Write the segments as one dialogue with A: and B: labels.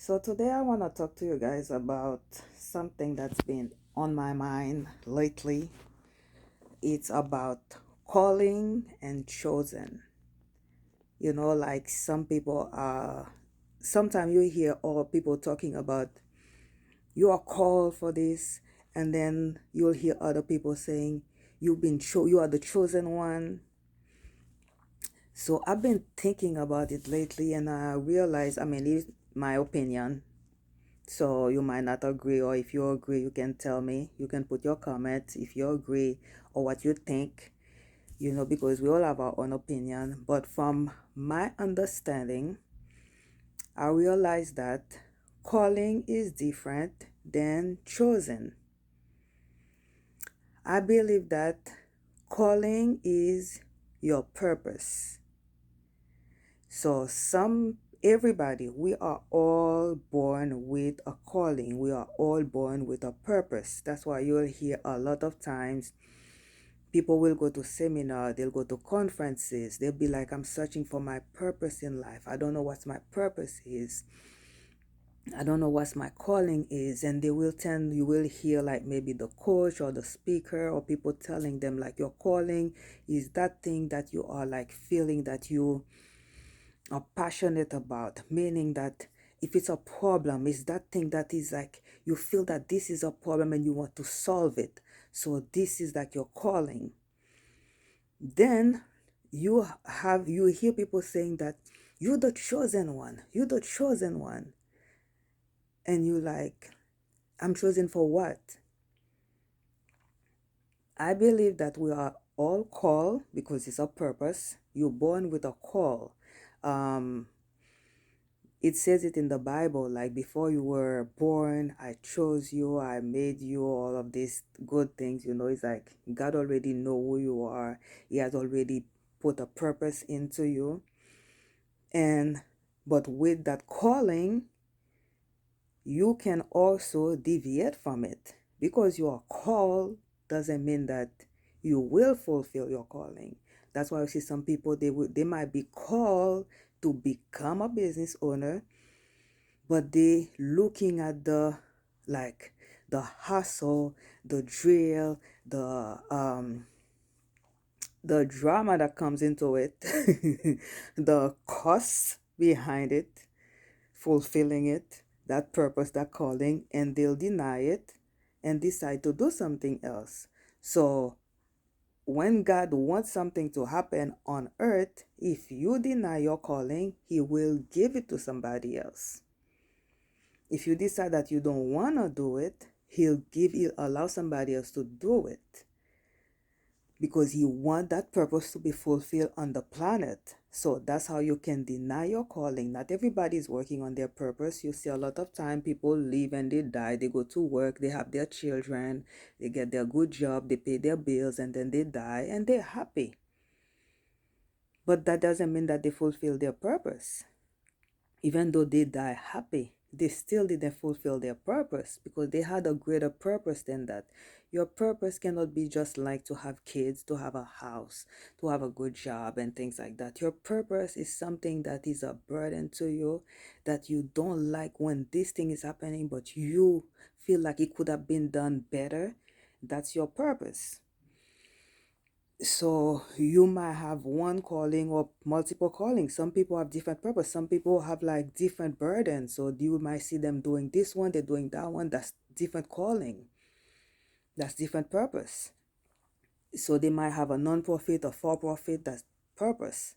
A: So today I want to talk to you guys about something that's been on my mind lately. It's about calling and chosen. Like some people are, sometimes you hear all people talking about you are called for this, and then you'll hear other people saying you are the chosen one. So I've been thinking about it lately, and I realized, it's my opinion. So you might not agree, or if you agree, you can tell me. You can put your comment if you agree or what you think, because we all have our own opinion. But from my understanding, I realize that calling is different than chosen. I believe that calling is your purpose. So everybody, we are all born with a calling. We are all born with a purpose. That's why you'll hear a lot of times people will go to seminar, they'll go to conferences, they'll be like, I'm searching for my purpose in life. I don't know what my purpose is. I don't know what my calling is. And you will hear like maybe the coach or the speaker or people telling them like your calling is that thing that you are like feeling that you are passionate about, meaning that if it's a problem, it's that thing that is like you feel that this is a problem and you want to solve it. So this is like your calling. Then you hear people saying that you're the chosen one, you're the chosen one. And you like, I'm chosen for what? I believe that we are all called because it's a purpose. You're born with a call. Um, it says it in the Bible, like before you were born, I chose you, I made you, all of these good things, it's like God already know who you are. He has already put a purpose into you. And but with that calling, you can also deviate from it. Because you are called doesn't mean that you will fulfill your calling. That's why I see some people, they might be called to become a business owner, but they looking at the hustle, the drill, the drama that comes into it, the costs behind it, fulfilling it, that purpose, that calling, and they'll deny it and decide to do something else. So when God wants something to happen on earth, if you deny your calling, He will give it to somebody else. If you decide that you don't want to do it, he'll allow somebody else to do it, because He wants that purpose to be fulfilled on the planet. So that's how you can deny your calling. Not everybody is working on their purpose. You see a lot of time people leave and they die. They go to work, they have their children, they get their good job, they pay their bills, and then they die and they're happy. But that doesn't mean that they fulfill their purpose. Even though they die happy, they still didn't fulfill their purpose, because they had a greater purpose than that. Your purpose cannot be just like to have kids, to have a house, to have a good job, and things like that. Your purpose is something that is a burden to you, that you don't like when this thing is happening, but you feel like it could have been done better. That's your purpose. So you might have one calling or multiple callings. Some people have different purpose. Some people have like different burdens. So you might see them doing this one, they're doing that one. That's different calling. That's different purpose. So they might have a non-profit or for-profit. That's purpose.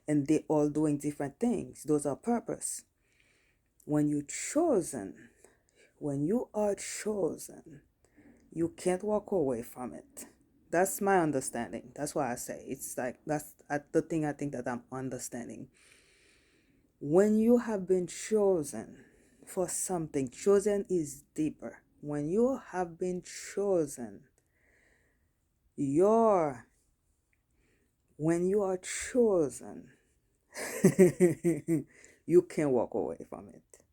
A: And they all doing different things. Those are purpose. When you chosen, when you are chosen, you can't walk away from it. That's my understanding. That's why I say it's like that's the thing I think that I'm understanding. When you have been chosen for something, chosen is deeper. When you have been chosen, you're when you are chosen, you can't walk away from it.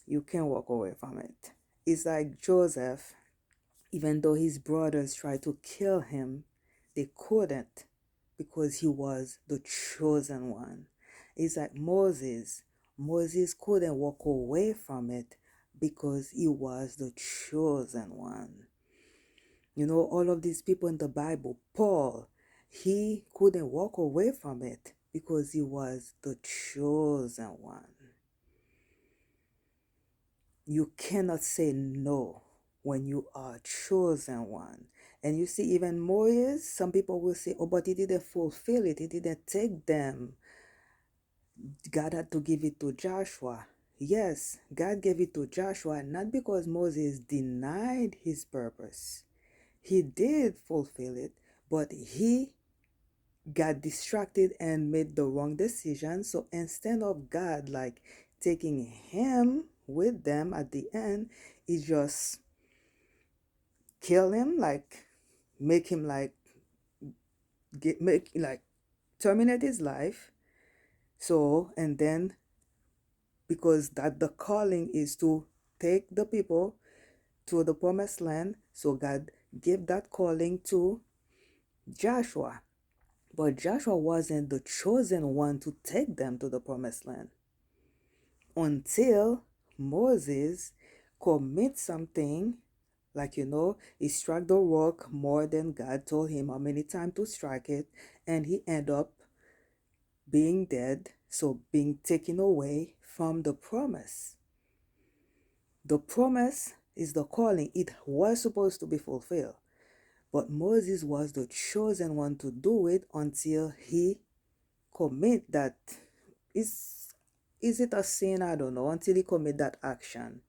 A: You can't walk away from it. It's like Joseph. Even though his brothers tried to kill him, they couldn't, because he was the chosen one. It's like Moses. Moses couldn't walk away from it because he was the chosen one. You know, all of these people in the Bible, Paul, he couldn't walk away from it because he was the chosen one. You cannot say no when you are chosen one. And you see, even Moses, some people will say, oh, but he didn't fulfill it. He didn't take them. God had to give it to Joshua. Yes, God gave it to Joshua, not because Moses denied his purpose. He did fulfill it, but he got distracted and made the wrong decision. So instead of God like taking him with them at the end, he just kill him, like make him like make like terminate his life. So and then because that the calling is to take the people to the promised land, so God gave that calling to Joshua. But Joshua wasn't the chosen one to take them to the promised land until Moses commit something, like he struck the rock more than God told him how many times to strike it, and he ended up being dead, so being taken away from the promise. The promise is the calling. It was supposed to be fulfilled. But Moses was the chosen one to do it until he commit that. Is it a sin? I don't know. Until he commit that action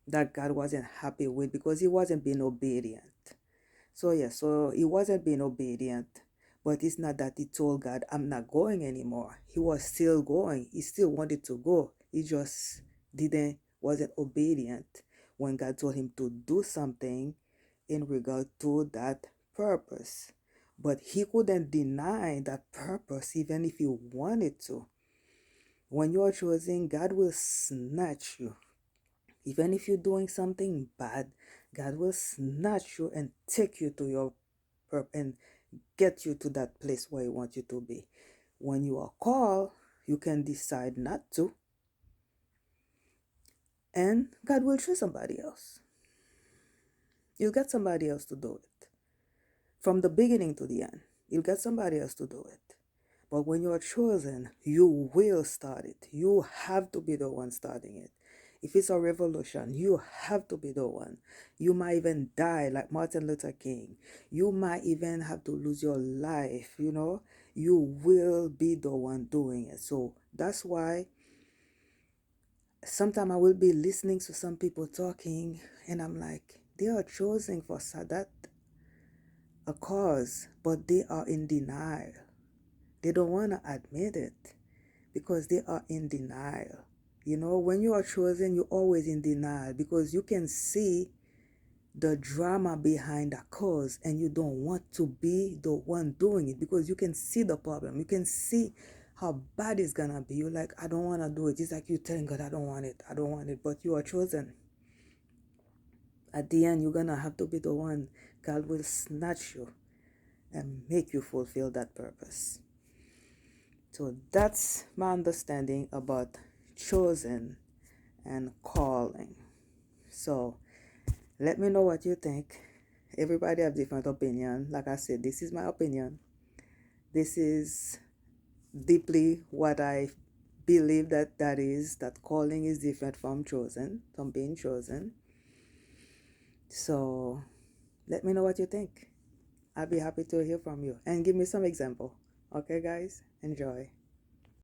A: that God wasn't happy with because he wasn't being obedient. So yeah, so he wasn't being obedient. But it's not that he told God, I'm not going anymore. He was still going. He still wanted to go. He just wasn't obedient when God told him to do something in regard to that purpose. But he couldn't deny that purpose even if he wanted to. When you are chosen, God will snatch you. Even if you're doing something bad, God will snatch you and take you to your purpose and get you to that place where He wants you to be. When you are called, you can decide not to, and God will choose somebody else. You'll get somebody else to do it. From the beginning to the end, you'll get somebody else to do it. But when you are chosen, you will start it. You have to be the one starting it. If it's a revolution, you have to be the one. You might even die like Martin Luther King. You might even have to lose your life, You will be the one doing it. So that's why sometimes I will be listening to some people talking and I'm like, they are chosen for that a cause, but they are in denial. They don't want to admit it because they are in denial. When you are chosen, you're always in denial because you can see the drama behind the cause and you don't want to be the one doing it because you can see the problem. You can see how bad it's gonna be. You're like, I don't want to do it. It's like you telling God, I don't want it. I don't want it. But you are chosen. At the end, you're gonna have to be the one. God will snatch you and make you fulfill that purpose. So that's my understanding about chosen and calling. So let me know what you think. Everybody have different opinion. Like I said, this is my opinion. This is deeply what I believe that calling is different from being chosen. So let me know what you think. I'll be happy to hear from you and give me some example. Okay, guys, enjoy.